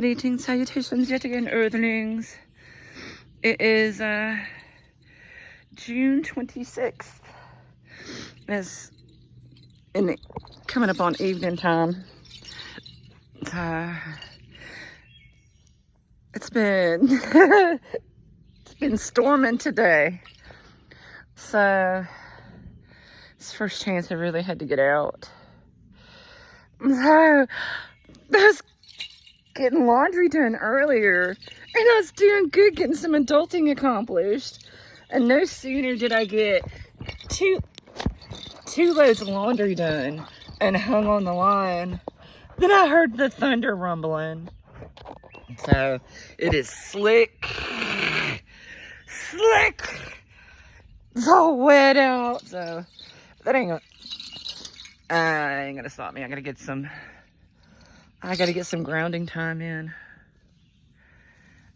Greetings, salutations yet again, Earthlings. It is June 26th. It's coming up on evening time. It's been it's been storming today, so it's the first chance I really had to get out. So I was getting laundry done earlier, and I was doing good, getting some adulting accomplished, and no sooner did I get two loads of laundry done and hung on the line than I heard the thunder rumbling. So it is slick. It's all wet out, so that ain't gonna stop me. I gotta get some grounding time in.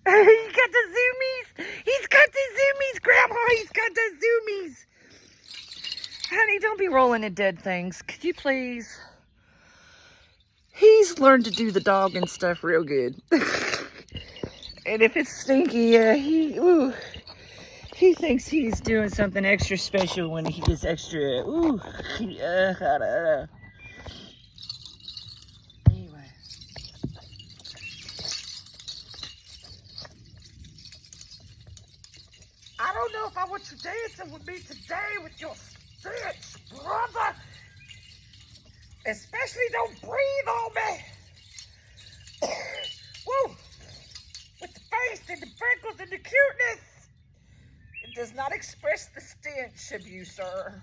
He got the zoomies. He's got the zoomies, Grandma. He's got the zoomies. Honey, don't be rolling in dead things. Could you please? He's learned to do the dog and stuff real good. And if it's stinky, he thinks he's doing something extra special when he gets extra, I don't know. Anyway. I don't know if I want you dancing with me today with your stench, brother. Especially don't breathe on me. Woo! With the face and the freckles and the cuteness. It does not express the stench of you, sir.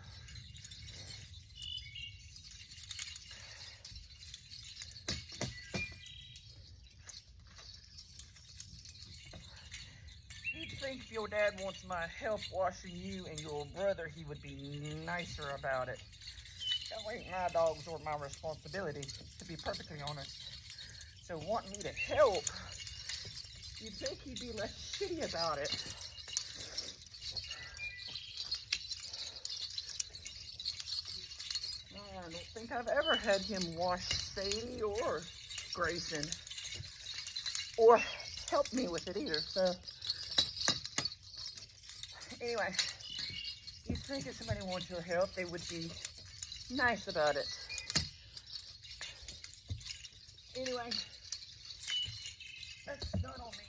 You'd think if your dad wants my help washing you and your brother, he would be nicer about it. That ain't my dogs or my responsibility, to be perfectly honest. So wanting me to help, you'd think he'd be less shitty about it. I don't think I've ever had him wash Sadie or Grayson, or help me with it either. So anyway, you'd think if somebody wants your help, they would be nice about it. Anyway, that's not on me.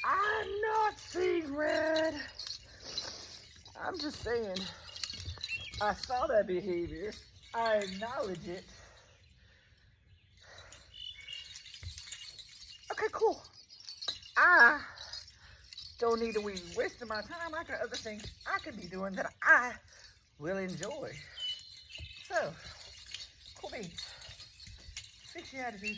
I'm not seeing red. I'm just saying, I saw that behavior. I acknowledge it. Okay, cool. I don't need to be wasting my time. I got other things I could be doing that I will enjoy. So, cool beans. Fix your attitude.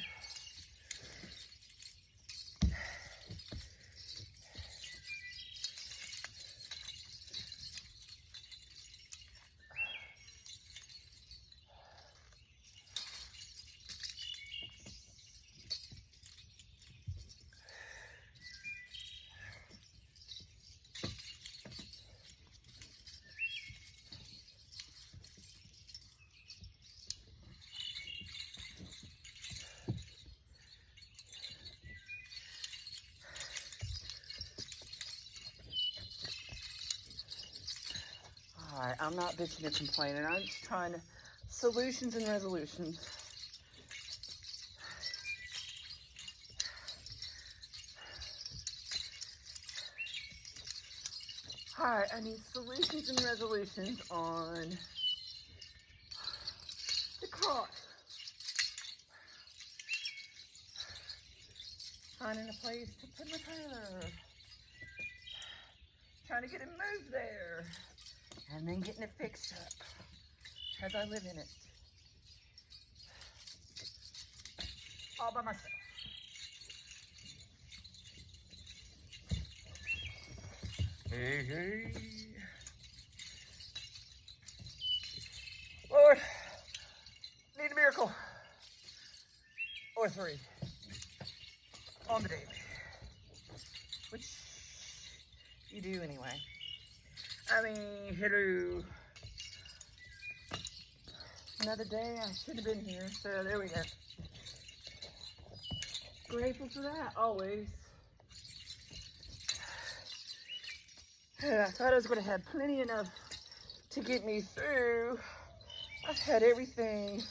Alright, I'm not bitching and complaining. I'm just trying to solutions and resolutions. Alright, I need solutions and resolutions on the car. Finding a place to put my trailer. Trying to get it moved there. And then getting it fixed up as I live in it. all by myself. Hey, hey. Lord, need a miracle. Or 3. On the daily. Which you do anyway. I mean, hello. Another day, I should have been here, so there we go. Grateful for that, always. I thought I was going to have plenty enough to get me through. I've had everything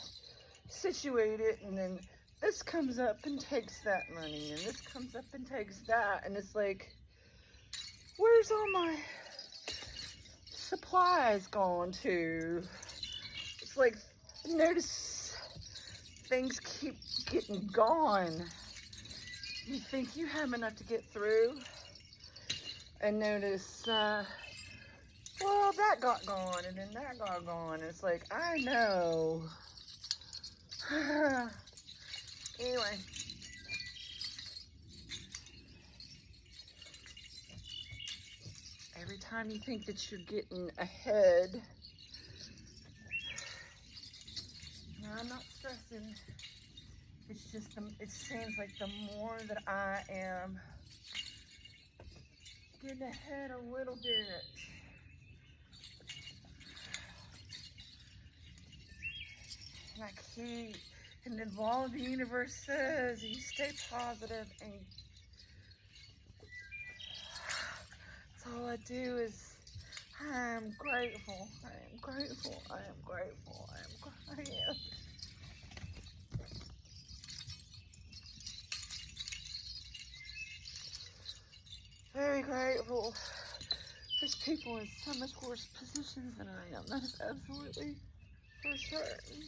situated, and then this comes up and takes that money, and this comes up and takes that, and it's like, where's all my supplies gone to? It's like, notice things keep getting gone. You think you have enough to get through, and notice, well, that got gone, and then that got gone. It's like, I know. Anyway. Every time you think that you're getting ahead, no, I'm not stressing. It's just, it seems like the more that I am getting ahead a little bit, and I keep, and then all the universe says, you stay positive, and that's all I do is, I am grateful, I am grateful, I am grateful, I am grateful. Very grateful. There's people in so much worse positions than I am. That is absolutely for certain.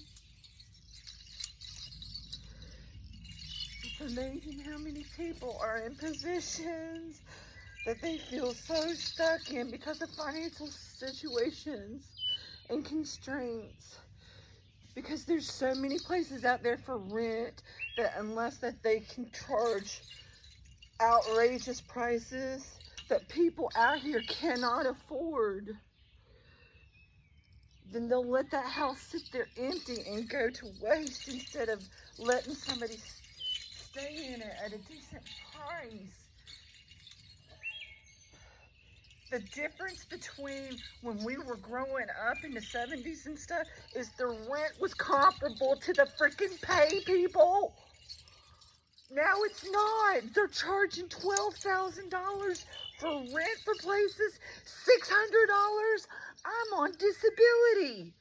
It's amazing how many people are in positions that they feel so stuck in because of financial situations and constraints. Because there's so many places out there for rent that unless that they can charge outrageous prices that people out here cannot afford, then they'll let that house sit there empty and go to waste instead of letting somebody stay in it at a decent price. The difference between when we were growing up in the 70s and stuff is the rent was comparable to the freaking pay, people. Now it's not. They're charging $12,000 for rent for places. $600. I'm on disability.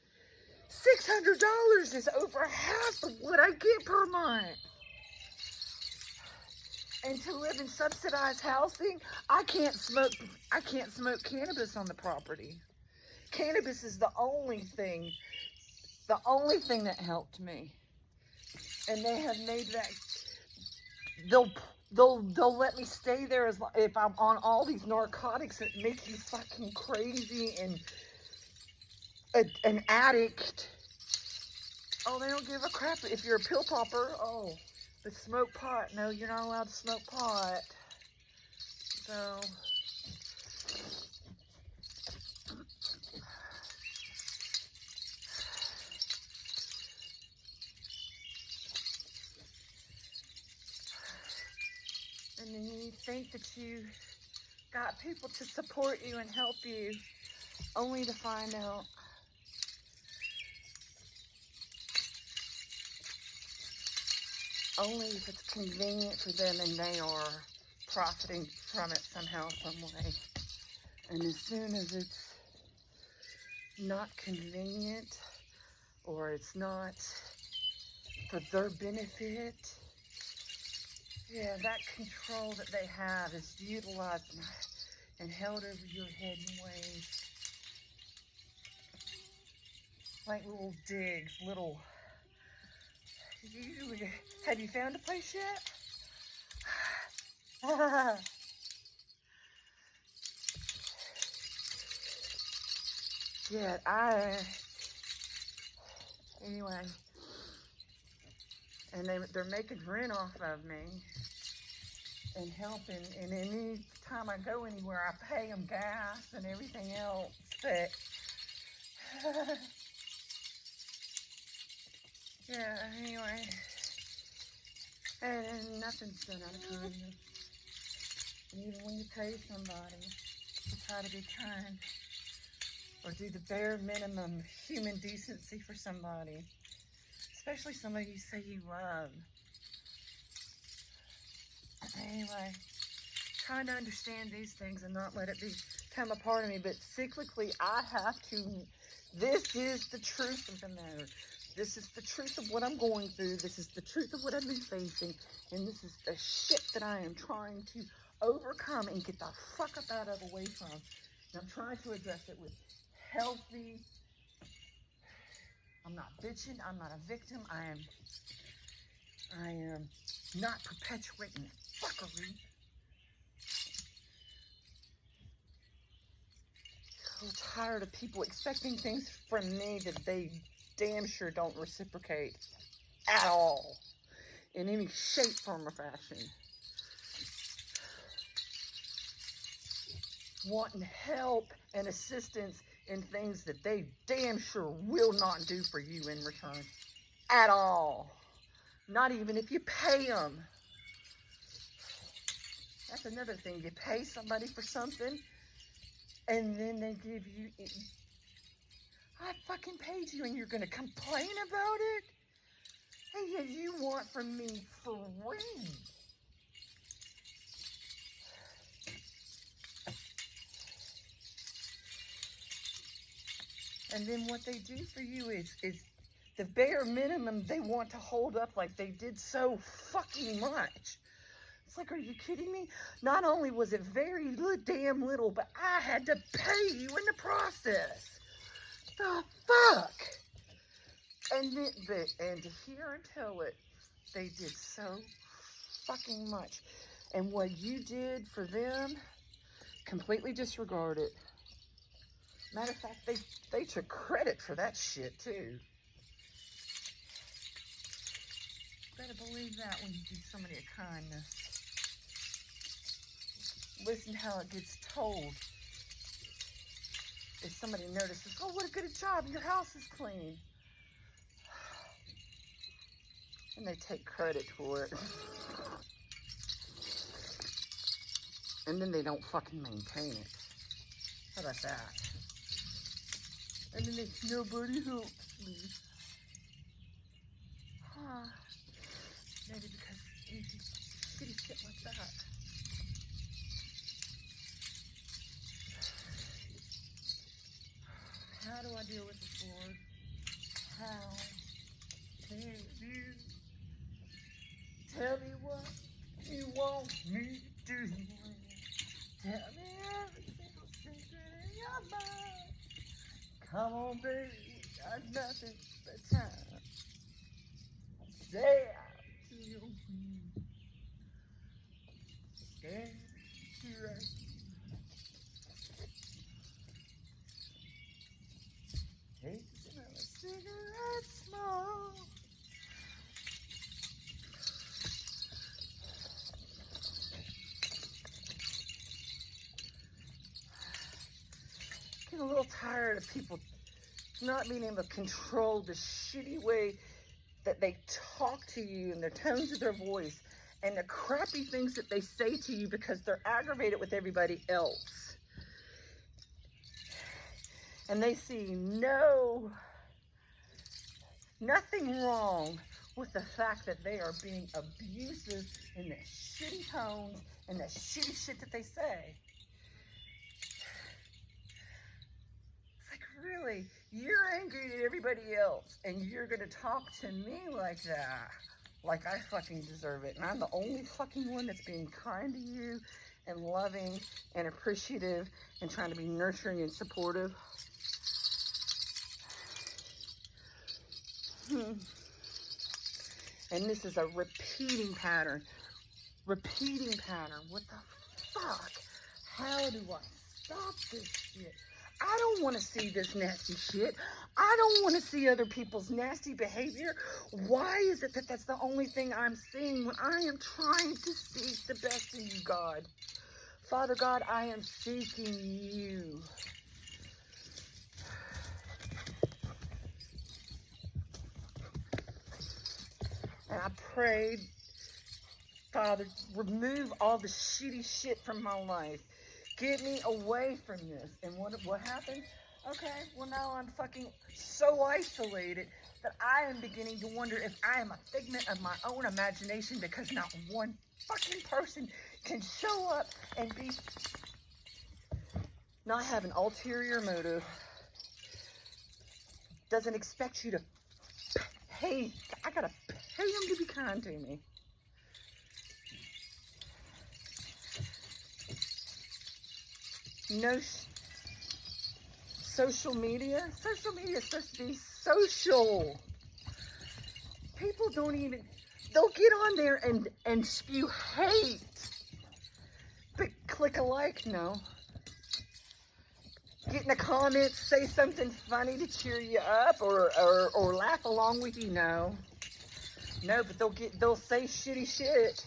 $600 is over half of what I get per month. And to live in subsidized housing, I can't smoke cannabis on the property. Cannabis is the only thing that helped me. And they have made that. They'll let me stay there as long, if I'm on all these narcotics that make you fucking crazy and an addict. Oh, they don't give a crap if you're a pill popper. Oh, but smoke pot. No, you're not allowed to smoke pot. So and then you think that you got people to support you and help you, only to find out only if it's convenient for them and they are profiting from it somehow, some way. And as soon as it's not convenient or it's not for their benefit, yeah, that control that they have is utilized and held over your head in ways like little digs, little. Have you found a place yet? Yeah, anyway. And they're making rent off of me and helping. And any time I go anywhere, I pay them gas and everything else. But yeah, anyway. And nothing's done out of kindness. And even when you pay somebody to try to be kind or do the bare minimum human decency for somebody, especially somebody you say you love. Anyway, trying to understand these things and not let it become a part of me, but cyclically I have to. This is the truth of the matter. This is the truth of what I'm going through. This is the truth of what I've been facing. And this is the shit that I am trying to overcome and get the fuck up out of away from. And I'm trying to address it with healthy. I'm not bitching. I'm not a victim. I am not perpetuating fuckery. So tired of people expecting things from me that they damn sure don't reciprocate at all in any shape, form, or fashion. Wanting help and assistance in things that they damn sure will not do for you in return at all. Not even if you pay them. That's another thing. You pay somebody for something and then they give you, I fucking paid you and you're going to complain about it? Hey, yeah, you want from me free. And then what they do for you is the bare minimum they want to hold up like they did so fucking much. It's like, are you kidding me? Not only was it very damn little, but I had to pay you in the process. The fuck? And to hear and tell it, they did so fucking much. And what you did for them, completely disregard it. Matter of fact, they took credit for that shit too. Better believe that when you do somebody a kindness. Listen how it gets told. If somebody notices, oh, what a good job, your house is clean. And they take credit for it. And then they don't fucking maintain it. How about that? And then nobody helps me. Huh. Maybe because you do shitty shit like that. How do I deal with this, Lord? How can you tell me what you want me to do? Tell me every single secret in your mind. Come on, baby, got nothing but time. Say out to your feet. Stand to right. Take another cigarette smoke. Getting a little tired of people not being able to control the shitty way that they talk to you and their tones of their voice and the crappy things that they say to you because they're aggravated with everybody else. And they see nothing wrong with the fact that they are being abusive in the shitty tones and the shitty shit that they say. It's like, really? You're angry at everybody else and you're gonna talk to me like that? Like I fucking deserve it. And I'm the only fucking one that's being kind to you and loving and appreciative and trying to be nurturing and supportive. And this is a repeating pattern. What the fuck? How do I stop this shit? I don't want to see this nasty shit. I don't want to see other people's nasty behavior. Why is it that that's the only thing I'm seeing when I am trying to seek the best in you, God? Father God, I am seeking you. And I prayed, Father, remove all the shitty shit from my life. Get me away from this. And what happened? Okay, well now I'm fucking so isolated that I am beginning to wonder if I am a figment of my own imagination, because not one fucking person can show up and be, not have an ulterior motive, doesn't expect you to pay, I gotta pay them to be kind to me. No social media. Social media is supposed to be social. People don't even, they'll get on there and spew hate. But click a like, no. Get in the comments, say something funny to cheer you up or laugh along with you, no. No, but they'll say shitty shit.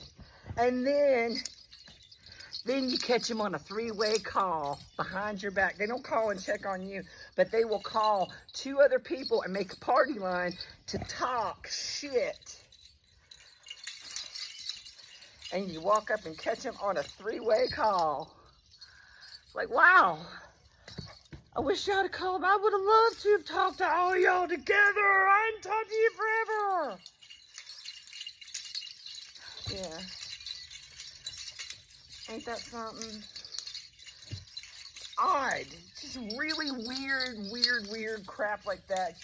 And then you catch them on a three-way call behind your back. They don't call and check on you, but they will call two other people and make a party line to talk shit. And you walk up and catch them on a three-way call. Like, wow. I wish y'all had called. I would have loved to have talked to all y'all together. I hadn't talked to you forever. Yeah. Ain't that something? Odd. Just really weird crap like that.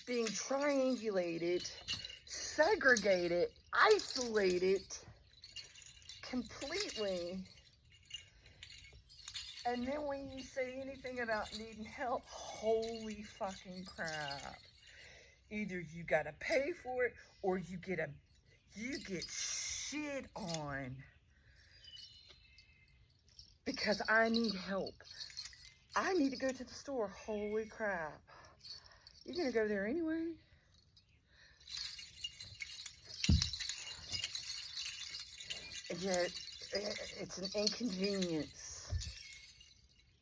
Being triangulated, segregated, isolated completely. And then when you say anything about needing help, holy fucking crap. Either you gotta pay for it or you get shit on. Because I need help. I need to go to the store. Holy crap. You're gonna go there anyway. And yet, it's an inconvenience.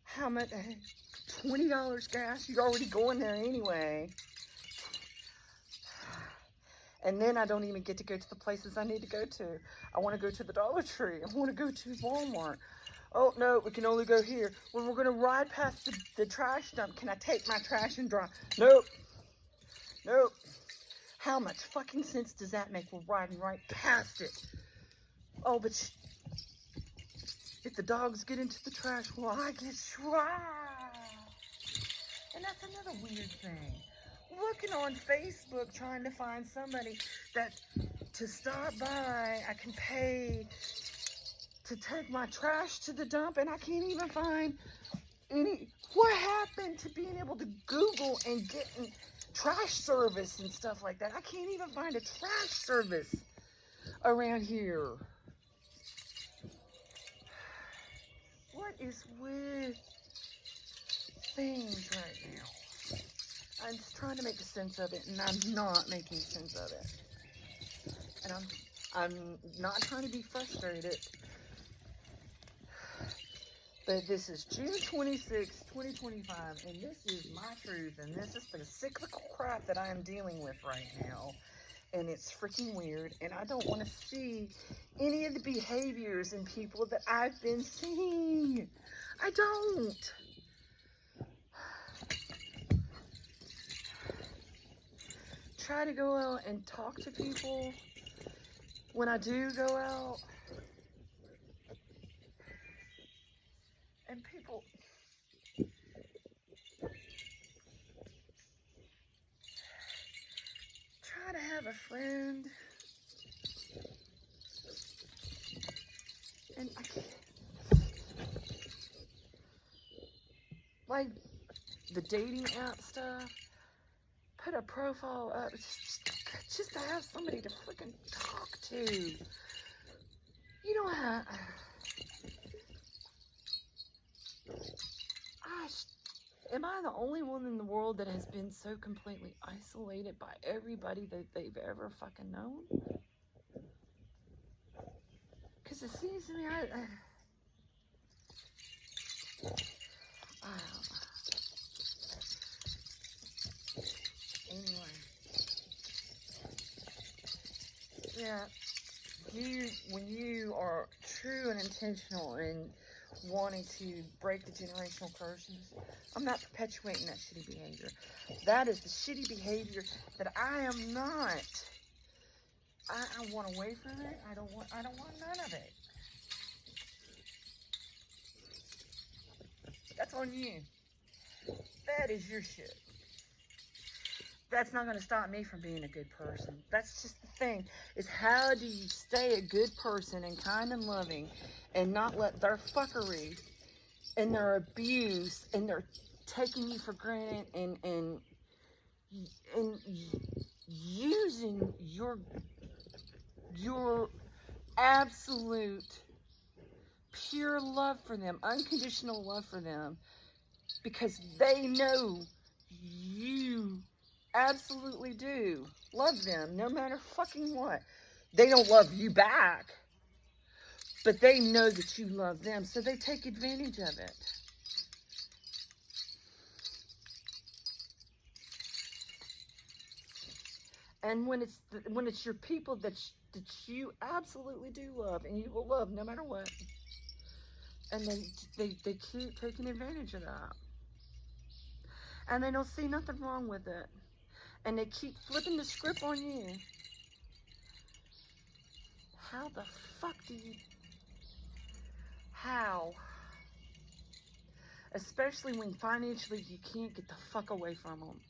How much? $20 gas? You're already going there anyway. And then I don't even get to go to the places I need to go to. I want to go to the Dollar Tree. I want to go to Walmart. Oh, no, we can only go here. Well, we're going to ride past the trash dump. Can I take my trash and drive? Nope. Nope. How much fucking sense does that make? We're riding right past it. Oh, but if the dogs get into the trash, well, I get trash. And that's another weird thing. Looking on Facebook, trying to find somebody that to stop by, I can pay to take my trash to the dump, and I can't even find any. What happened to being able to Google and getting trash service and stuff like that? I can't even find a trash service around here. What is with things right now? I'm just trying to make sense of it, and I'm not making sense of it. And I'm not trying to be frustrated. But this is June 26, 2025, and this is my truth, and this is the cyclical crap that I am dealing with right now. And it's freaking weird, and I don't want to see any of the behaviors in people that I've been seeing. I don't. Try to go out and talk to people when I do go out. And people try to have a friend. And I can't. Like the dating app stuff. Put a profile up just to have somebody to freaking talk to. You know how anyone in the world that has been so completely isolated by everybody that they've ever fucking known? Because it seems to me, I don't know. Anyway. Yeah. When you are true and intentional in wanting to break the generational curses, I'm not perpetuating that shitty behavior. That is the shitty behavior that I am not. I want away from it. I don't want none of it. That's on you. That is your shit. That's not going to stop me from being a good person. That's just the thing, is how do you stay a good person and kind and loving and not let their fuckery and their abuse and their taking you for granted and using your absolute pure love for them, unconditional love for them, because they know you absolutely do love them no matter fucking what. They don't love you back, but they know that you love them, so they take advantage of it. And when it's your people that you absolutely do love and you will love no matter what, and they keep taking advantage of that, and they don't see nothing wrong with it, and they keep flipping the script on you. How the fuck do you... How? Especially when financially you can't get the fuck away from them.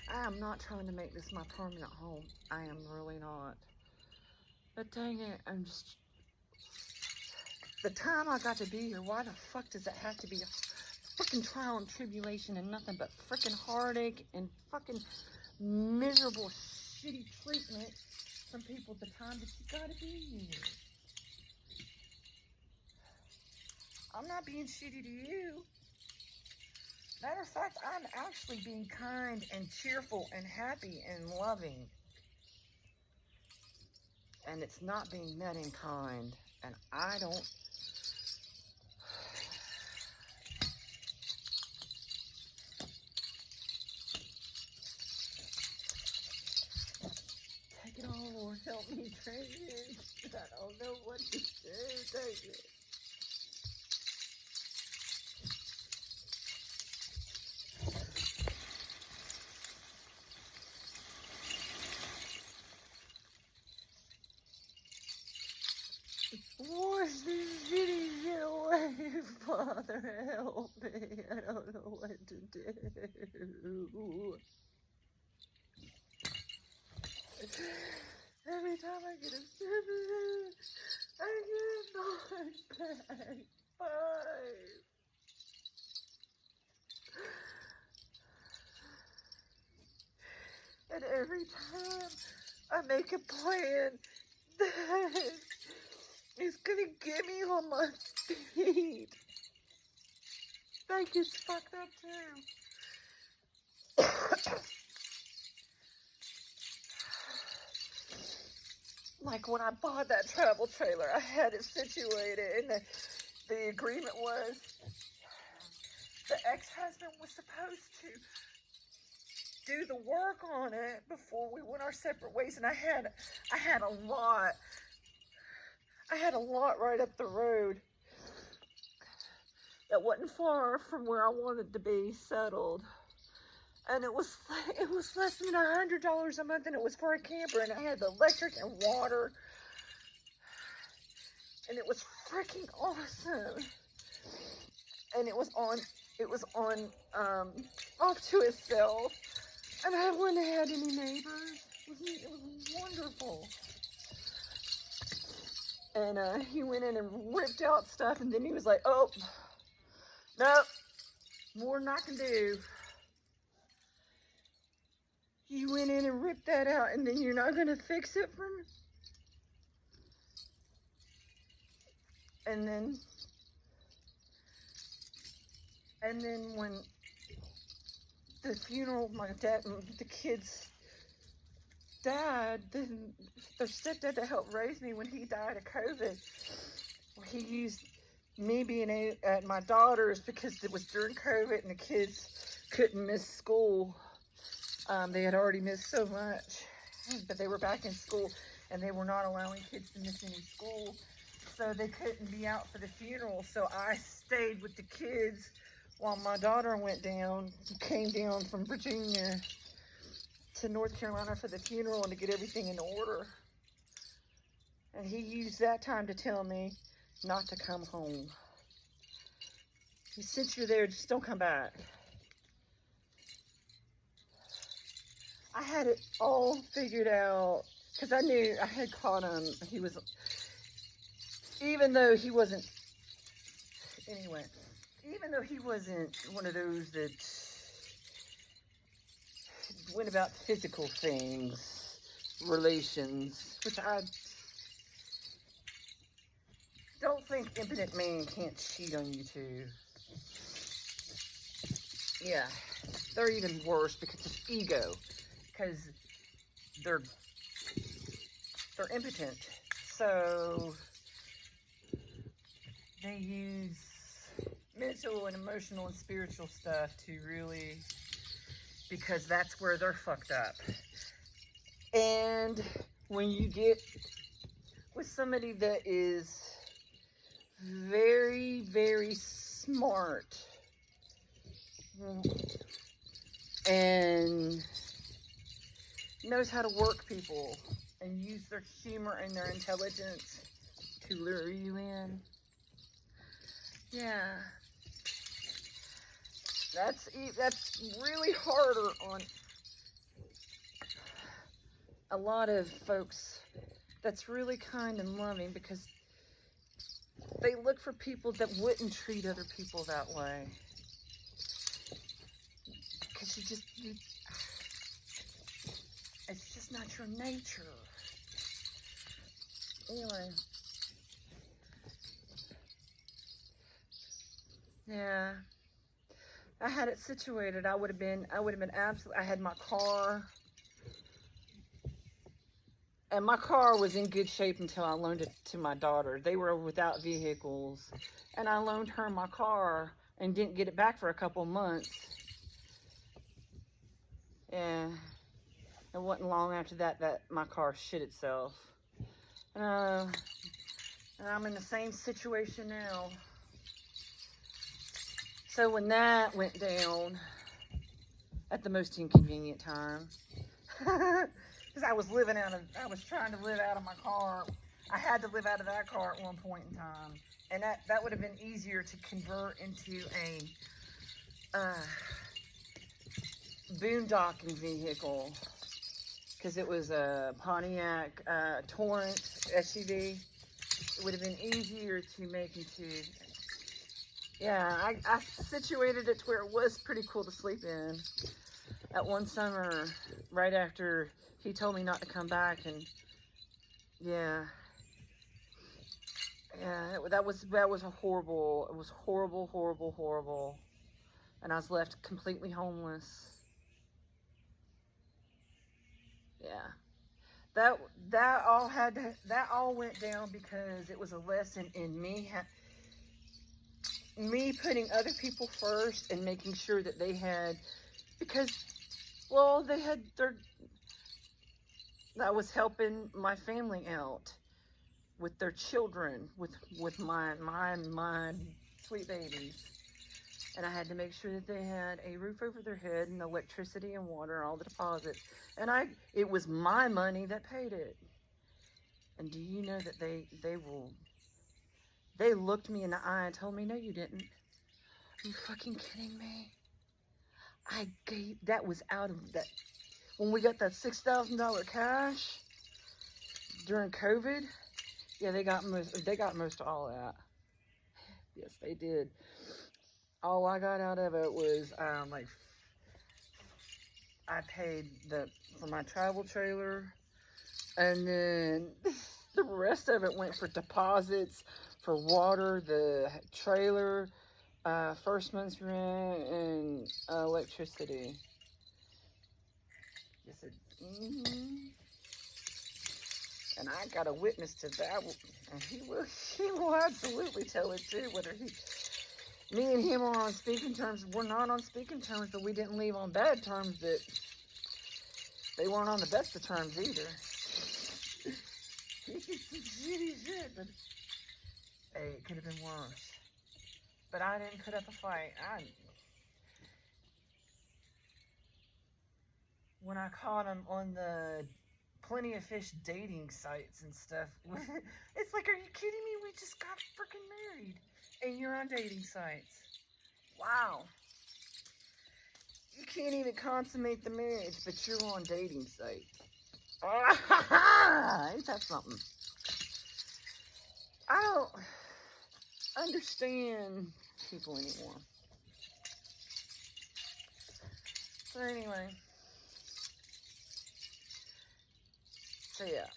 I am not trying to make this my permanent home. I am really not. But dang it, I'm just... The time I got to be here, why the fuck does it have to be a fucking trial and tribulation and nothing but freaking heartache and fucking miserable, shitty treatment from people the time that you gotta be here? I'm not being shitty to you. Matter of fact, I'm actually being kind and cheerful and happy and loving. And it's not being met in kind. And I don't... Take it all, Lord. Help me change. I don't know what to do. Take it. Wash these shitty away, Father, help me. I don't know what to do. Every time I get a sip, I get knocked back 5. And every time I make a plan that is gonna get me on my feet, that gets fucked up too. Like when I bought that travel trailer, I had it situated, and the agreement was the ex-husband was supposed to do the work on it before we went our separate ways, and I had a lot. I had a lot right up the road that wasn't far from where I wanted to be settled. And it was less than $100 a month, and it was for a camper, and I had the electric and water, and it was freaking awesome. And it was on off to itself, and I wouldn't have had any neighbors. It was wonderful. And he went in and ripped out stuff, and then he was like, "Oh, nope, more than I can do." You went in and ripped that out, and then you're not going to fix it for me? And then when the funeral, my dad, the kids died, then their stepdad that helped raise me, when he died of COVID, he used me being at my daughter's because it was during COVID and the kids couldn't miss school. They had already missed so much, but they were back in school and they were not allowing kids to miss any school. So they couldn't be out for the funeral. So I stayed with the kids while my daughter came down from Virginia to North Carolina for the funeral and to get everything in order. And he used that time to tell me not to come home. Since you're there, just don't come back. I had it all figured out because I knew I had caught him. He was, even though he wasn't one of those that went about physical things, relations, which I don't think impotent man can't cheat on you too. Yeah, they're even worse because of ego, because they're impotent. So they use mental and emotional and spiritual stuff to really, because that's where they're fucked up. And when you get with somebody that is very, very smart and knows how to work people and use their humor and their intelligence to lure you in, yeah, that's really harder on a lot of folks. That's really kind and loving because they look for people that wouldn't treat other people that way. Because it's just not your nature. Anyway. Yeah. I had it situated. I would have been absolutely, I had my car. And my car was in good shape until I loaned it to my daughter. They were without vehicles. And I loaned her my car and didn't get it back for a couple months. Yeah. It wasn't long after that my car shit itself. And I'm in the same situation now. So when that went down at the most inconvenient time, because I was trying to live out of my car. I had to live out of that car at one point in time. And that would have been easier to convert into a boondocking vehicle. Because it was a Pontiac Torrent SUV. It would have been easier to make into, yeah, I situated it to where it was pretty cool to sleep in. At one summer, right after he told me not to come back, and yeah, that was a horrible. It was horrible, horrible, horrible, and I was left completely homeless. Yeah, that all went down because it was a lesson in me putting other people first and making sure that they had, because, well, I was helping my family out with their children, with my sweet babies. And I had to make sure that they had a roof over their head and electricity and water and all the deposits. And it was my money that paid it. And do you know that they looked me in the eye and told me, no, you didn't. Are you fucking kidding me? That was out of that. When we got that $6,000 cash during COVID, yeah, they got most of all that. Yes, they did. All I got out of it was like I paid for my travel trailer, and then the rest of it went for deposits, for water, the trailer, first month's rent, and electricity. Yes, and I got a witness to that, and he will absolutely tell it too. Whether me and him are on speaking terms, we're not on speaking terms, but we didn't leave on bad terms. But they weren't on the best of terms either. He did some shitty shit, but hey, it could have been worse. But I didn't put up a fight. When I caught him on the Plenty of Fish dating sites and stuff, it's like, are you kidding me? We just got freaking married, and you're on dating sites. Wow. You can't even consummate the marriage, but you're on dating sites. Ain't that something? I don't understand people anymore. So anyway. So yeah.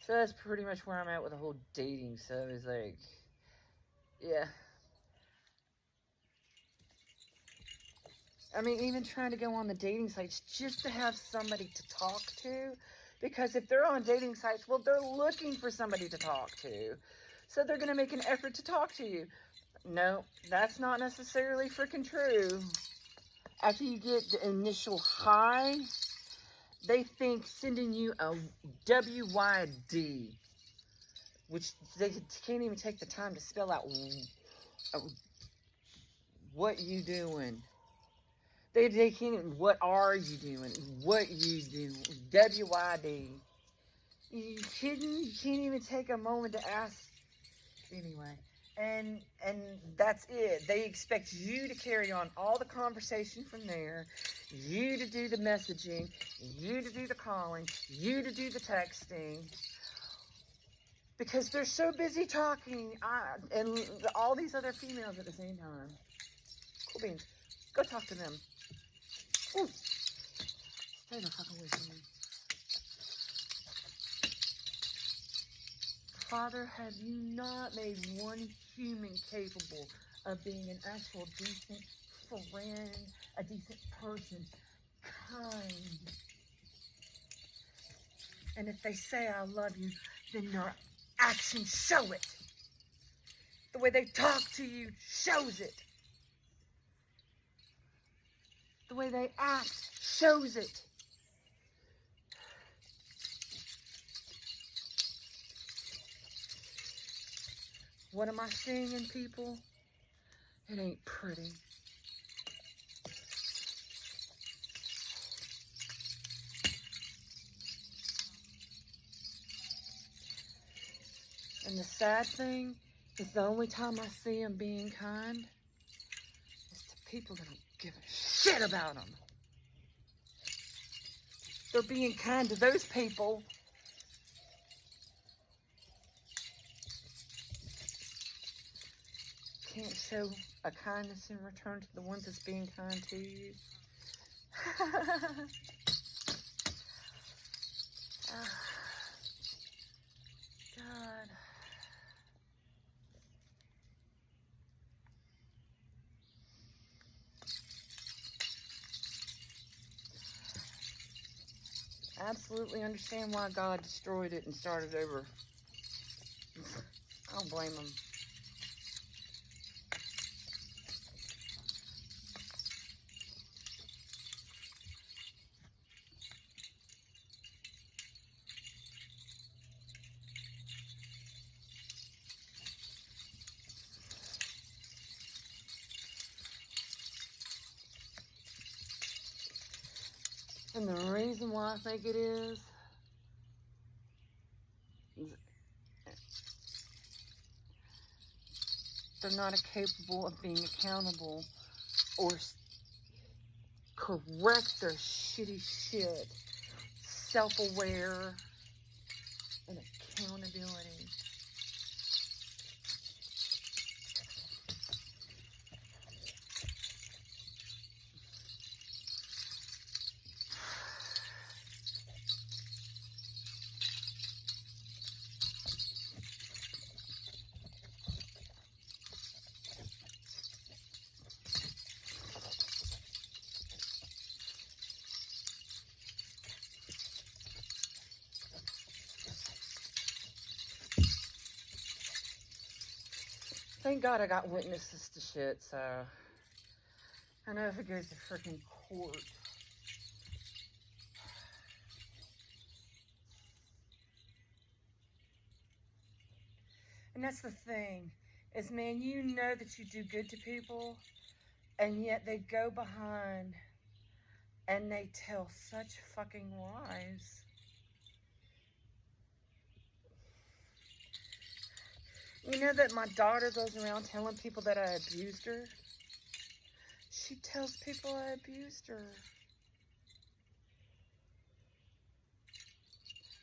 So that's pretty much where I'm at with the whole dating stuff. Is like, yeah. I mean, even trying to go on the dating sites just to have somebody to talk to. Because if they're on dating sites, well, they're looking for somebody to talk to. So they're going to make an effort to talk to you. No, that's not necessarily freaking true. After you get the initial hi, they think sending you a WYD, which they can't even take the time to spell out what you doing. They can't even, what are you doing? What you do? WYD. You kidding? You can't even take a moment to ask. Anyway, and that's it. They expect you to carry on all the conversation from there, you to do the messaging, you to do the calling, you to do the texting, because they're so busy talking, and all these other females at the same time. Cool beans. Go talk to them. Ooh. Stay the fuck away from me. Father, have you not made one human capable of being an actual decent friend, a decent person, kind? And if they say I love you, then their actions show it. The way they talk to you shows it. The way they act shows it. What am I seeing in people? It ain't pretty. And the sad thing is the only time I see them being kind is to people that don't give a shit about them. They're being kind to those people. Can't show a kindness in return to the ones that's being kind to you. God. I absolutely understand why God destroyed it and started over. I don't blame him. And the reason why I think it is they're not capable of being accountable or correct their shitty shit, self-aware, and accountability. Thank God I got witnesses to shit, so I know if it goes to freaking court. And that's the thing, is, man, you know that you do good to people, and yet they go behind and they tell such fucking lies. You know that my daughter goes around telling people that I abused her? She tells people I abused her.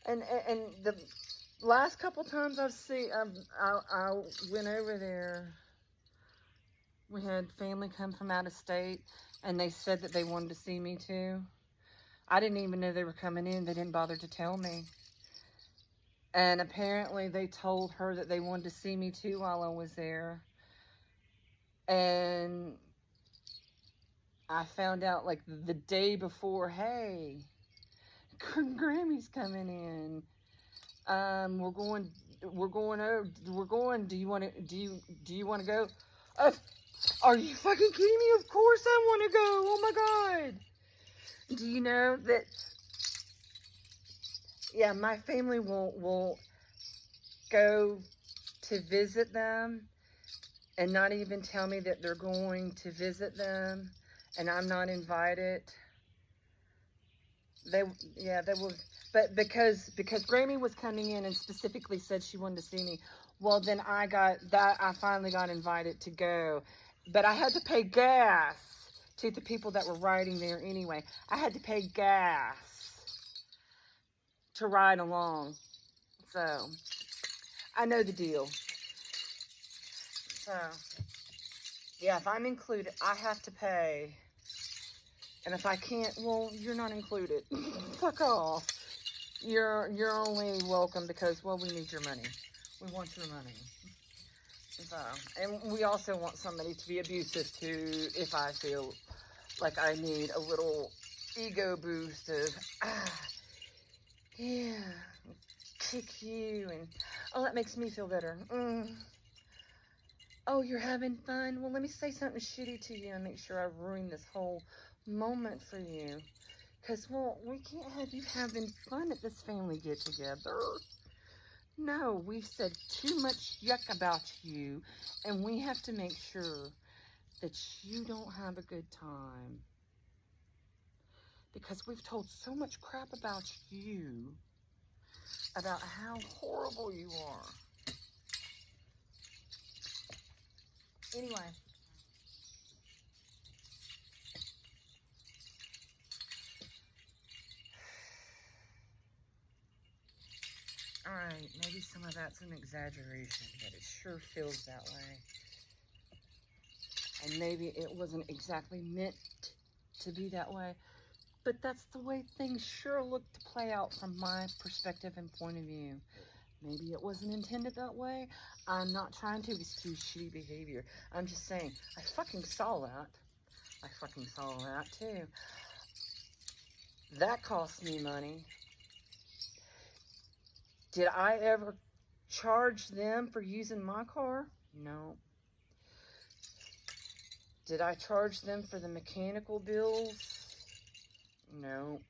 And the last couple times I went over there, we had family come from out of state, and they said that they wanted to see me too. I didn't even know they were coming in. They didn't bother to tell me. And apparently they told her that they wanted to see me too while I was there. And I found out like the day before, hey, Grammy's coming in. We're going, do you want to go? Are you fucking kidding me? Of course I want to go. Oh my God. Do you know that, yeah, my family will go to visit them and not even tell me that they're going to visit them, and I'm not invited. They will, but because Grammy was coming in and specifically said she wanted to see me, well, then I finally got invited to go, but I had to pay gas to the people that were riding there anyway. I had to pay gas to ride along, so I know the deal. So yeah, if I'm included, I have to pay. And if I can't, well, you're not included. Fuck off. You're only welcome because, well, we need your money. We want your money. So, and we also want somebody to be abusive too if I feel like I need a little ego boost of, yeah, kick you, and, oh, that makes me feel better. Oh, you're having fun? Well, let me say something shitty to you and make sure I ruin this whole moment for you. Because, well, we can't have you having fun at this family get-together. No, we've said too much yuck about you, and we have to make sure that you don't have a good time. Because we've told so much crap about you, about how horrible you are. Anyway. Alright, maybe some of that's an exaggeration, but it sure feels that way. And maybe it wasn't exactly meant to be that way, but that's the way things sure look to play out from my perspective and point of view. Maybe it wasn't intended that way. I'm not trying to excuse shitty behavior. I'm just saying, I fucking saw that. I fucking saw that too. That cost me money. Did I ever charge them for using my car? No. Did I charge them for the mechanical bills? No.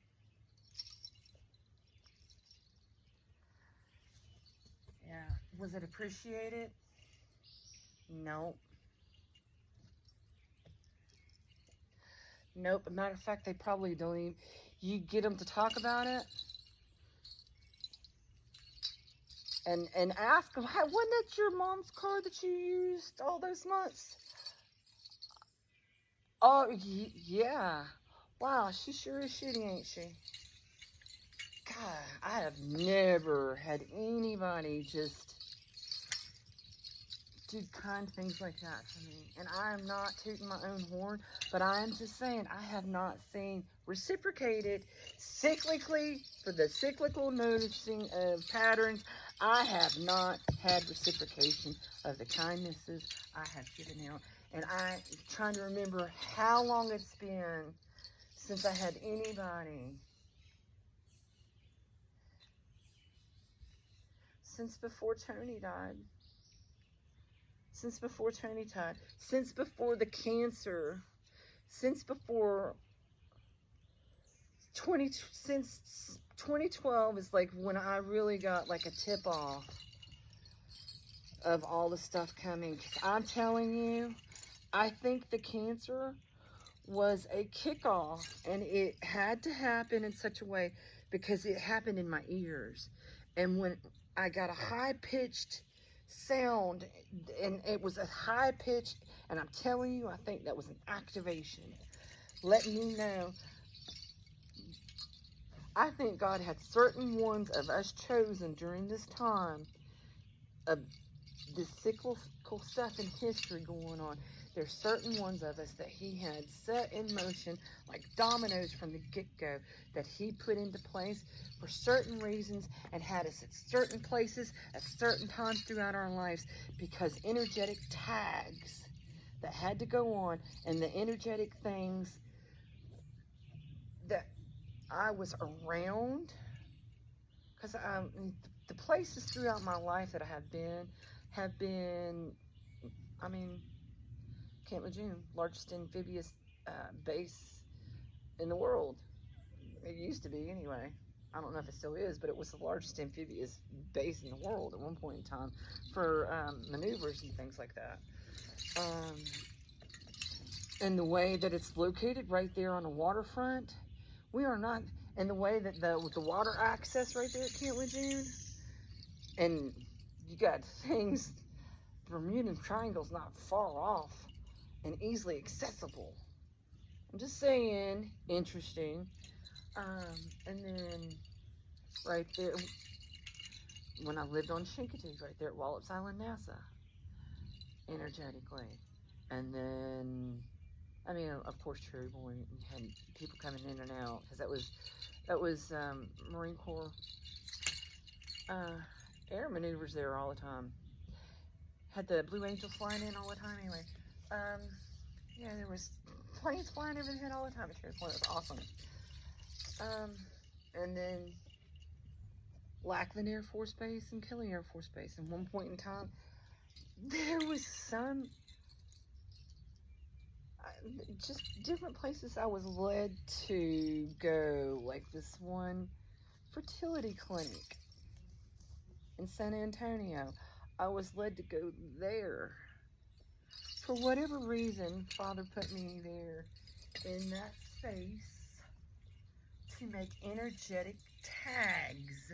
Yeah. Was it appreciated? No. Nope. As a matter of fact, they probably don't even... You get them to talk about it and ask them, wasn't that your mom's car that you used all those months? Oh, yeah. Wow, she sure is shitty, ain't she? God, I have never had anybody just do kind things like that for me. And I am not tooting my own horn, but I am just saying I have not seen reciprocated cyclically for the cyclical noticing of patterns. I have not had reciprocation of the kindnesses I have given out. And I'm trying to remember how long it's been since I had anybody. Since before Tony died. since before Tony died, since before the cancer, since before since 2012 is like when I really got like a tip off of all the stuff coming. I'm telling you, I think the cancer was a kickoff, and it had to happen in such a way because it happened in my ears. And when I got a high-pitched sound, and it was a high pitch, and I'm telling you, I think that was an activation. Let me know. I think God had certain ones of us chosen during this time of this cyclical stuff in history going on. There's certain ones of us that he had set in motion like dominoes from the get-go, that he put into place for certain reasons and had us at certain places at certain times throughout our lives, because energetic tags that had to go on, and the energetic things that I was around, because the places throughout my life that I have been, I mean, Camp Lejeune, largest amphibious base in the world. It used to be anyway. I don't know if it still is, but it was the largest amphibious base in the world at one point in time for maneuvers and things like that. And the way that it's located right there on the waterfront, we are not, and the way that the water access right there at Camp Lejeune, and you got things, the Bermuda Triangle's not far off and easily accessible. I'm just saying, interesting. And then right there, when I lived on Chincoteague, right there at Wallops Island, NASA, energetically. And then, I mean, of course, Cherry Point, you had people coming in and out, because that was Marine Corps air maneuvers there all the time. Had the Blue Angels flying in all the time anyway. Yeah, there was planes flying overhead all the time at Cherry Point. It was awesome. And then Lackland Air Force Base and Kelly Air Force Base. And one point in time, there was some, just different places I was led to go, like this one fertility clinic in San Antonio. I was led to go there. For whatever reason, Father put me there in that space to make energetic tags.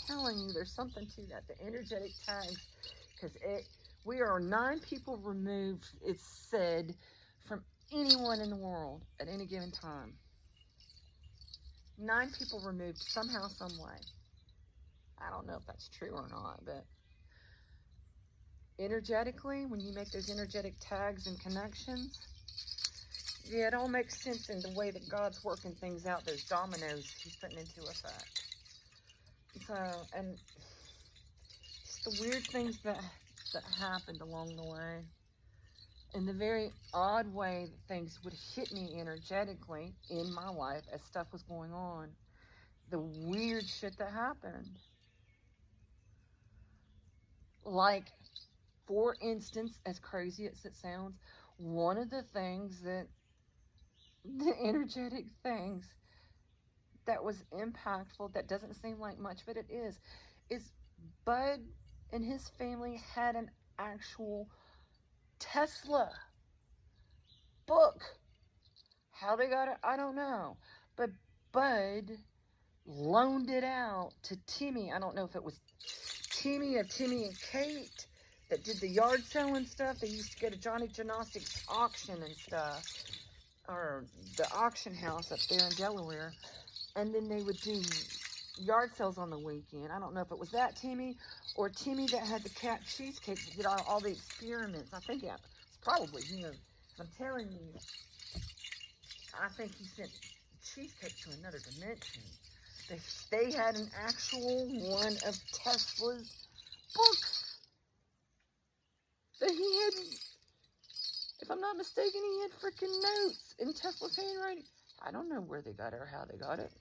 I'm telling you, there's something to that, the energetic tags, because we are 9 people removed, it's said, from anyone in the world at any given time. 9 people removed somehow, some way. I don't know if that's true or not, but energetically, when you make those energetic tags and connections, yeah, it all makes sense in the way that God's working things out, those dominoes he's putting into effect. So, and just the weird things that happened along the way, and the very odd way that things would hit me energetically in my life as stuff was going on, the weird shit that happened. Like, for instance, as crazy as it sounds, one of the things that, the energetic things that was impactful, that doesn't seem like much, but it is Bud and his family had an actual Tesla book. How they got it, I don't know. But Bud loaned it out to Timmy. I don't know if it was Timmy and Kate that did the yard selling stuff. They used to go to Johnny Gymnastics auction and stuff, or the auction house up there in Delaware, and then they would do yard sales on the weekend. I don't know if it was that Timmy or Timmy that had the cat cheesecake that did all the experiments. I think it's probably him. I'm telling you, I think he sent cheesecake to another dimension. They had an actual one of Tesla's books that he had, if I'm not mistaken, he had freaking notes in Tesla's handwriting. I don't know where they got it or how they got it.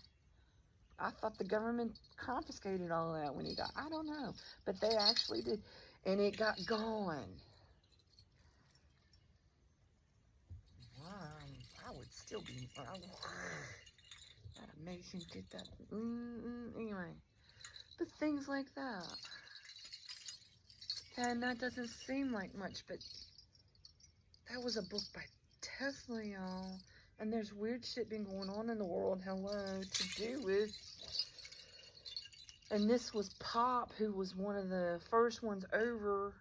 I thought the government confiscated all that when he died. I don't know. But they actually did. And it got going. I would still be... that amazing did that. Anyway. But things like that. And that doesn't seem like much, but that was a book by Tesla, y'all. And there's weird shit been going on in the world, to do with. And this was Pop, who was one of the first ones over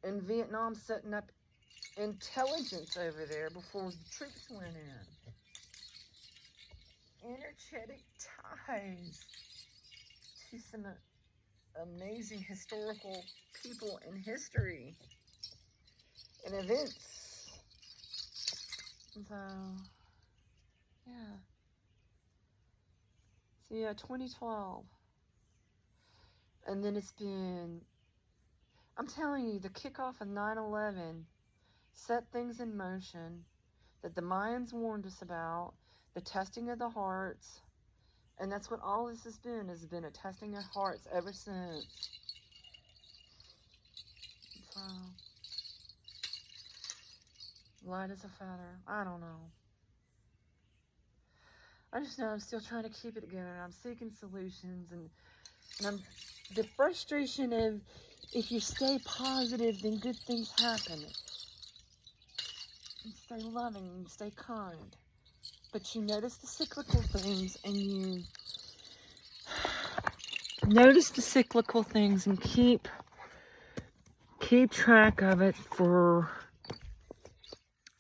in Vietnam, setting up intelligence over there before the troops went in. Energetic ties to some amazing historical people in history and events. So, yeah. So, yeah, 2012. And then it's been, I'm telling you, the kickoff of 9/11 set things in motion that the Mayans warned us about, the testing of the hearts, and that's what all this has been a testing of hearts ever since. So, light as a feather. I don't know. I just know I'm still trying to keep it together, and I'm seeking solutions, and I'm, the frustration of, if you stay positive, then good things happen. And stay loving and stay kind. But you notice the cyclical things, and you notice the cyclical things and keep track of it for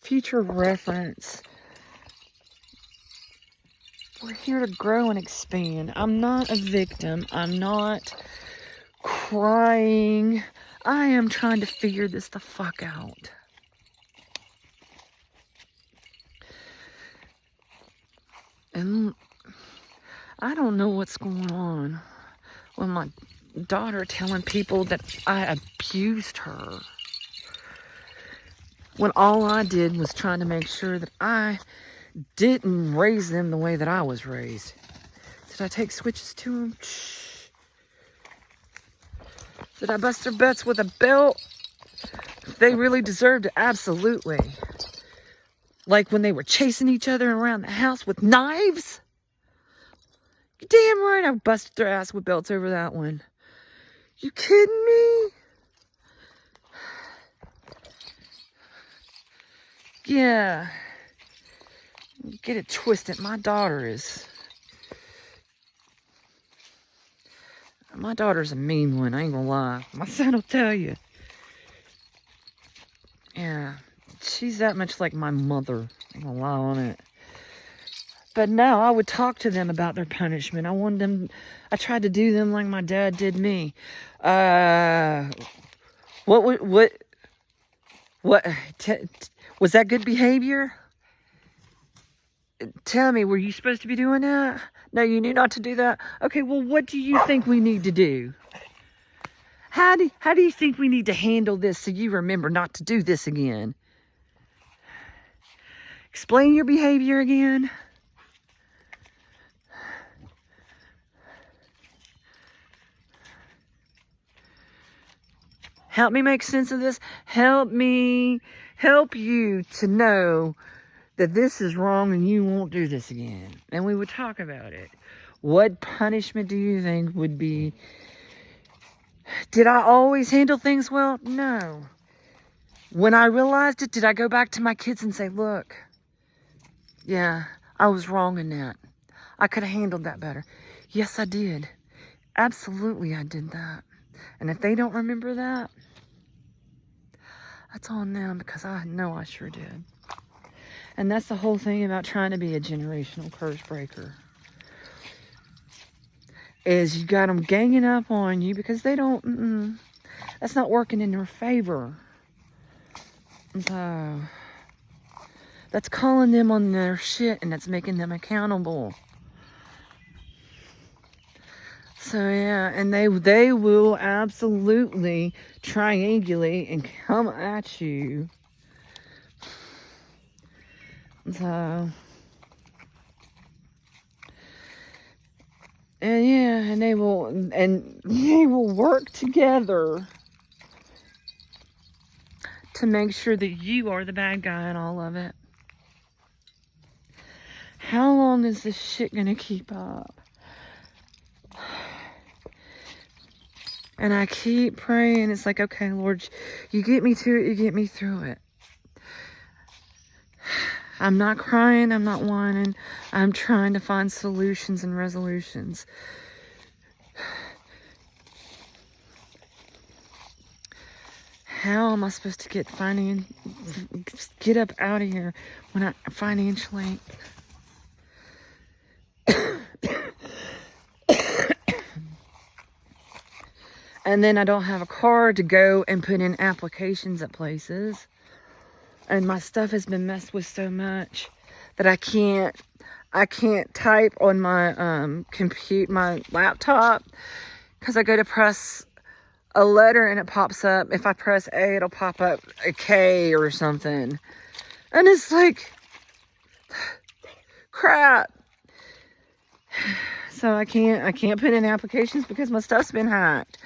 future reference. We're here to grow and expand. I'm not a victim. I'm not crying. I am trying to figure this the fuck out. And I don't know what's going on with my daughter telling people that I abused her, when all I did was trying to make sure that I didn't raise them the way that I was raised. Did I take switches to them? Shh. Did I bust their butts with a belt? They really deserved it, absolutely. Like when they were chasing each other around the house with knives? You're damn right I busted their ass with belts over that one. You kidding me? Yeah. Get it twisted. My daughter's a mean one. I ain't gonna lie. My son will tell you. Yeah. She's that much like my mother. I ain't gonna lie on it. But no, I would talk to them about their punishment. I tried to do them like my dad did me. Was that good behavior? Tell me, were you supposed to be doing that? No, you knew not to do that? Okay, well, what do you think we need to do? How do you think we need to handle this so you remember not to do this again? Explain your behavior again. Help me make sense of this. Help you to know that this is wrong and you won't do this again. And we would talk about it. What punishment do you think would be? Did I always handle things well? No. When I realized it, did I go back to my kids and say, look, yeah, I was wrong in that. I could have handled that better. Yes, I did. Absolutely, I did that. And if they don't remember that, that's on them, because I know I sure did. And that's the whole thing about trying to be a generational curse breaker. Is you got them ganging up on you because they don't, that's not working in their favor. So, that's calling them on their shit, and that's making them accountable. So yeah, and they will absolutely triangulate and come at you. So And yeah, and they will work together to make sure that you are the bad guy in all of it. How long is this shit gonna keep up? And I keep praying. It's like, okay, Lord, you get me to it, you get me through it. I'm not crying, I'm not whining. I'm trying to find solutions and resolutions. How am I supposed to get up out of here when I financially... And then I don't have a car to go and put in applications at places. And my stuff has been messed with so much that I can't type on my my laptop, because I go to press a letter and it pops up. If I press A, it'll pop up a K or something. And it's like, crap. So I can't put in applications because my stuff's been hacked.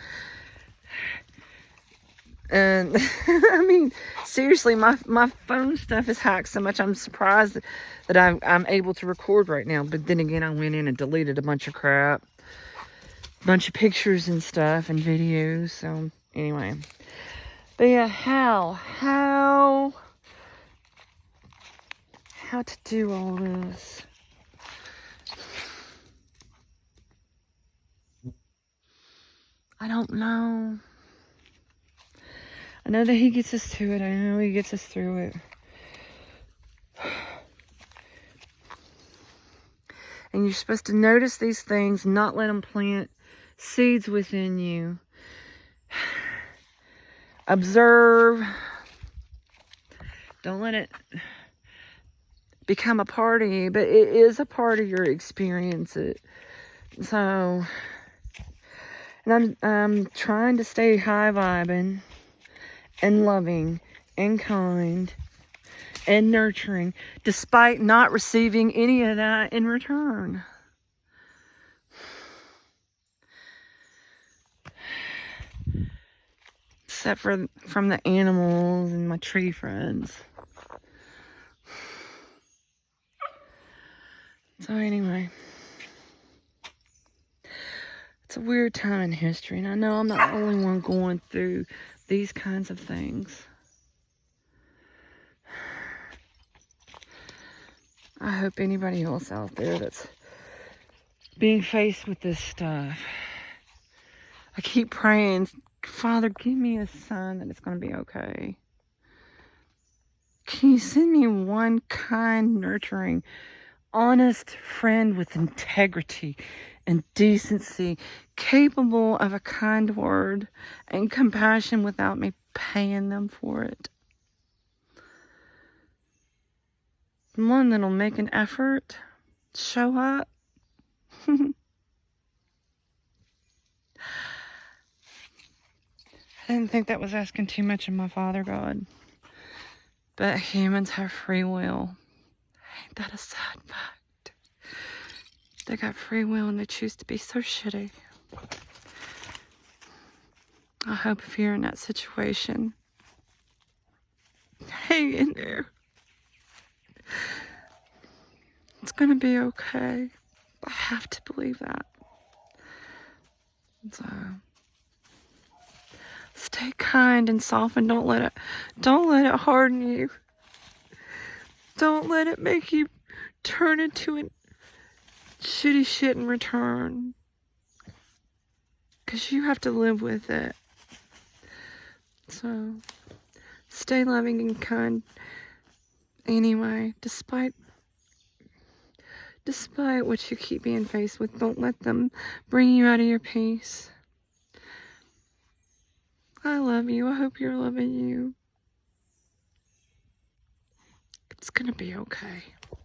And I mean, seriously, my phone stuff is hacked so much. I'm surprised that I'm able to record right now. But then again, I went in and deleted a bunch of crap, a bunch of pictures and stuff and videos. So anyway, but yeah, how to do all this? I don't know. I know that he gets us to it. I know he gets us through it. And you're supposed to notice these things, not let them plant seeds within you. Observe. Don't let it become a part of you, but it is a part of your experience. So, and I'm trying to stay high vibing and loving and kind and nurturing, despite not receiving any of that in return. Except from the animals and my tree friends. So anyway, it's a weird time in history, and I know I'm not the only one going through these kinds of things. I hope anybody else out there that's being faced with this stuff, I keep praying, Father, give me a sign that it's going to be okay. Can you send me one kind, nurturing, honest friend with integrity and decency, capable of a kind word and compassion without me paying them for it? One that'll make an effort, show up. I didn't think that was asking too much of my Father God. But humans have free will. Ain't that a sad fact? They got free will and they choose to be so shitty. I hope if you're in that situation, hang in there. It's gonna be okay. I have to believe that. So stay kind and soft, and don't let it harden you. Don't let it make you turn into a shitty shit in return. 'Cause you have to live with it. So stay loving and kind anyway, despite what you keep being faced with. Don't let them bring you out of your peace. I love you. I hope you're loving you. It's gonna be okay.